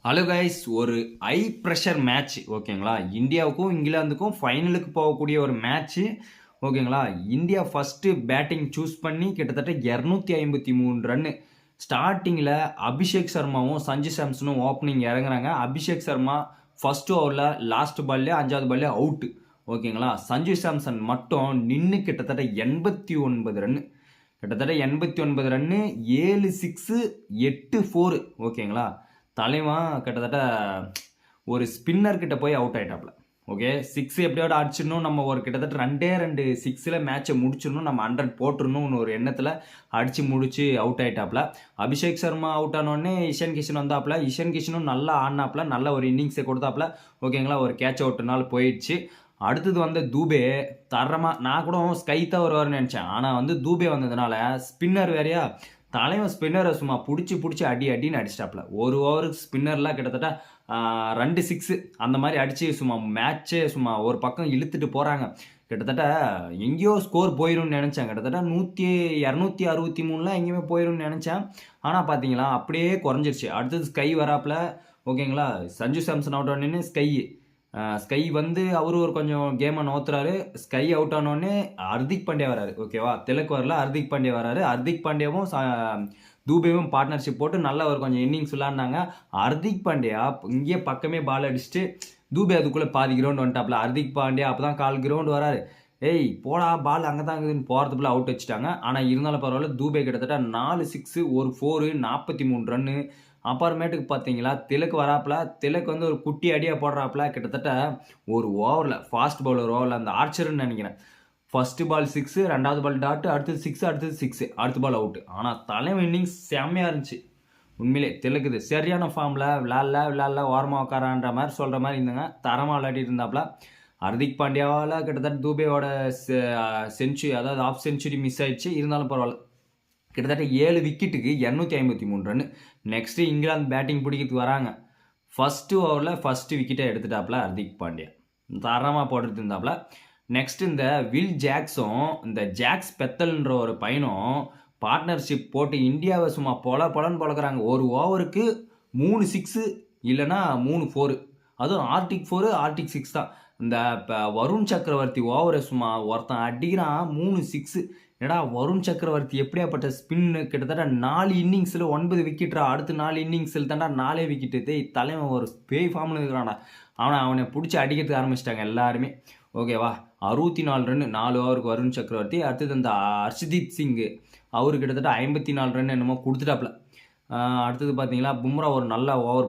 Hello guys, ஒரு high pressure match ஓகேங்களா. இந்தியாவுக்கும் இங்கிலாந்துக்கும் ஃபைனலுக்கு போகக்கூடிய ஒரு மேட்ச்சு ஓகேங்களா. இந்தியா ஃபஸ்ட்டு பேட்டிங் சூஸ் பண்ணி கிட்டத்தட்ட 253 ரன்னு. ஸ்டார்டிங்கில் அபிஷேக் சர்மாவும் சஞ்சு சாம்சனும் ஓப்பனிங் இறங்குறாங்க. அபிஷேக் சர்மா ஃபர்ஸ்ட் ஓவரில் லாஸ்ட் பால்லே 5வது பால்லே அவுட்டு ஓகேங்களா. சஞ்சு சாம்சன் மட்டும் நின்று கிட்டத்தட்ட 89 ரன்னு. கிட்டத்தட்ட 89 ரன்னு, 7 சிக்ஸு 8 4 ஓகேங்களா. தலைவன் கிட்டத்தட்ட ஒரு ஸ்பின்னர் கிட்ட போய் அவுட் ஆயிட்டாப்ல. ஓகே, 6 எப்படியாவது அடிச்சிடணும், நம்ம ஒரு கிட்டத்தட்ட 2 6ல் மேட்சை முடிச்சிடணும், நம்ம 100 போட்டுருணும்னு ஒரு எண்ணத்தில் அடித்து முடிச்சு அவுட் ஆயிட்டாப்ல. அபிஷேக் சர்மா அவுட் ஆனோடனே இஷான் கிஷன் வந்தாப்ல. இஷான் கிஷனும் நல்லா ஆடினாப்ல, நல்ல ஒரு இன்னிங்ஸை கொடுத்தாப்ல ஓகேங்களா. ஒரு கேட்ச் அவுட்னால போயிடுச்சு. அடுத்தது வந்து தூபே தரமாக, நான் கூட ஸ்கை தான் வருவார்னு நினச்சேன். ஆனால் வந்து தூபே வந்ததுனால ஸ்பின்னர் வேறையா, தலைவன் ஸ்பின்னரை சும்மா பிடிச்சி அடின்னு அடிச்சிட்டாப்ல. ஒரு ஓவருக்கு ஸ்பின்னர்லாம் கிட்டத்தட்ட 2 6 அந்த மாதிரி அடித்து சும்மா மேட்சே சும்மா ஒரு பக்கம் இழுத்துட்டு போகிறாங்க. கிட்டத்தட்ட எங்கேயோ ஸ்கோர் போயிடும்னு நினச்சேன். கிட்டத்தட்ட 263 எங்கேயுமே போயிடும்னு நினச்சேன். ஆனால் பார்த்தீங்களா அப்படியே குறைஞ்சிருச்சு. அடுத்தது ஸ்கை வராப்புல ஓகேங்களா. சஞ்சு சாம்சன் அவுட் ஆனோடனே ஸ்கை வந்து அவரு ஒரு கொஞ்சம் கேமை நோத்துறாரு. ஸ்கை அவுட் ஆனோடனே ஹர்திக் பாண்டியா வராரு ஓகேவா. திலக் வரல, ஹர்திக் பாண்டியா வராரு. ஹர்திக் பாண்டியாவும் தூபேவும் பார்ட்னர்ஷிப் போட்டு நல்ல ஒரு கொஞ்சம் இன்னிங்ஸ் விளாண்டாங்க. ஹர்திக் பாண்டியா இங்கேயே பக்கமே பால் அடிச்சுட்டு தூபே அதுக்குள்ளே பாதி கிரவுண்ட் வந்துட்டாப்ல. ஹர்திக் பாண்டியா அப்போ தான் 1/4 கிரவுண்ட் வராரு. ஏய் போடா, பால் அங்கே தான் இருக்குதுன்னு போகிறதுக்குள்ள அவுட் வச்சுட்டாங்க. ஆனால் இருந்தாலும் பரவாயில்ல, தூபே கிட்டத்தட்ட 4 6 ஒரு 4 43 ரன்னு. அப்புறமேட்டுக்கு பார்த்தீங்களா திலக் வராப்புல. திலக் வந்து ஒரு குட்டி அடியாக போடுறாப்புல. கிட்டத்தட்ட ஒரு ஓவரில் ஃபாஸ்ட் பவுலர் ஓவரில் அந்த ஆர்ச்சர்னு நினைக்கிறேன். ஃபர்ஸ்ட் பால் 6, 2வது பால் டாட்டு, அடுத்தது 6, அடுத்தது 6, அடுத்த பால் அவுட்டு. ஆனால் தலைவன் இன்னிங்ஸ் செம்மையாக இருந்துச்சு உண்மையிலே. திலக்குது சரியான ஃபார்மில் விளாட்ல ஓரமாக உட்காரான்ற மாதிரி சொல்கிற மாதிரி இருந்தாங்க. தரமாக விளையாடிட்டு இருந்தாப்புல. ஹர்திக் பாண்டியாவால் கிட்டத்தட்ட தூபேவோட செஞ்சுரி, அதாவது ஆஃப் செஞ்சுரி மிஸ் ஆயிடுச்சு. இருந்தாலும் பரவாயில்ல, கிட்டத்தட்ட 7 விக்கெட்டுக்கு 253 ரன்னு. நெக்ஸ்ட்டு இங்கிலாந்து பேட்டிங் பிடிக்கிறதுக்கு வராங்க. ஃபஸ்ட்டு ஓவரில் ஃபஸ்ட்டு விக்கெட்டை எடுத்துட்டாப்புல ஹர்திக் பாண்டியா. தரமாக போட்டுட்டு இருந்தாப்புல. நெக்ஸ்ட் இந்த வில் ஜாக்ஸும் இந்த ஜாக்ஸ் பெத்தல்ன்ற ஒரு பையனும் பார்ட்னர்ஷிப் போட்டு இந்தியாவை சும்மா பொலன்னு பொழக்கிறாங்க. ஒரு ஓவருக்கு 3 6 இல்லைன்னா 3 4, அதுவும் ஆர்டிக் 4 ஆர்டிக் 6 தான். இந்த இப்போ வருண் சக்கரவர்த்தி ஓவரை சும்மா ஒருத்தன் அடிக்கிறான் 3 6. ஏடா வருண் சக்கரவர்த்தி எப்படியாப்பட்ட ஸ்பின்னு, கிட்டத்தட்ட 4 இன்னிங்ஸில் 9 விக்கெட்டா. அடுத்து 4 இன்னிங்ஸில் தாண்டா 4 விக்கெட்டு. தலைவன் ஒரு பேய் ஃபார்மில் இருக்கிறான்டா. அவனை பிடிச்சி அடிக்கிறதுக்கு ஆரம்பிச்சிட்டாங்க எல்லாருமே ஓகேவா. 64 ரன்னு 4 ஓவருக்கு வருண் சக்கரவர்த்தி. அடுத்தது அந்த ஹர்ஷ்தீப் சிங்கு, அவரு கிட்டத்தட்ட 54 ரன் என்னமோ கொடுத்துட்டாப்புல. அடுத்தது பார்த்தீங்களா பும்ரா ஒரு நல்ல ஓவர்